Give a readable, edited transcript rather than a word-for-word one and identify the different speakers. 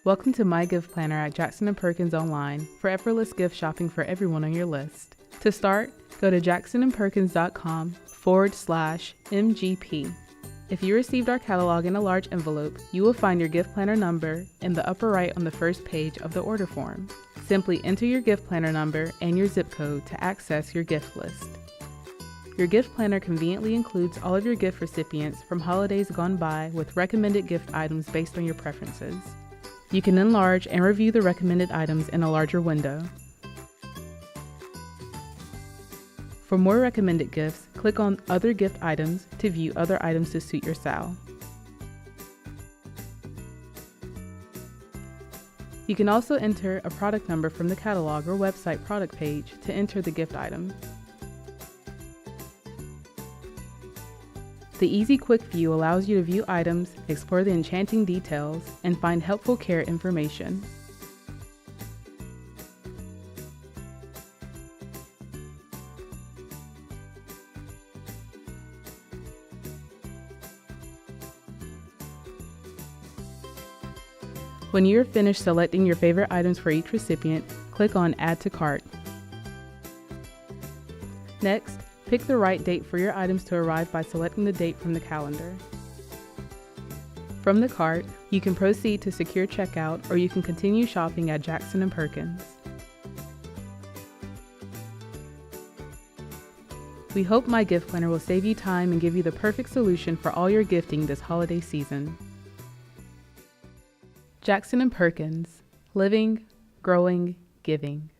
Speaker 1: Welcome to My Gift Planner at Jackson Perkins Online for effortless gift shopping for everyone on your list. To start, go to jacksonandperkins.com/MGP. If you received our catalog in a large envelope, you will find your gift planner number in the upper right on the first page of the order form. Simply enter your gift planner number and your zip code to access your gift list. Your gift planner conveniently includes all of your gift recipients from holidays gone by with recommended gift items based on your preferences. You can enlarge and review the recommended items in a larger window. For more recommended gifts, click on Other Gift Items to view other items to suit your style. You can also enter a product number from the catalog or website product page to enter the gift item. The easy quick view allows you to view items, explore the enchanting details, and find helpful care information. When you are finished selecting your favorite items for each recipient, click on Add to Cart. Next, pick the right date for your items to arrive by selecting the date from the calendar. From the cart, you can proceed to secure checkout, or you can continue shopping at Jackson Perkins. We hope My Gift Planner will save you time and give you the perfect solution for all your gifting this holiday season. Jackson Perkins, living, growing, giving.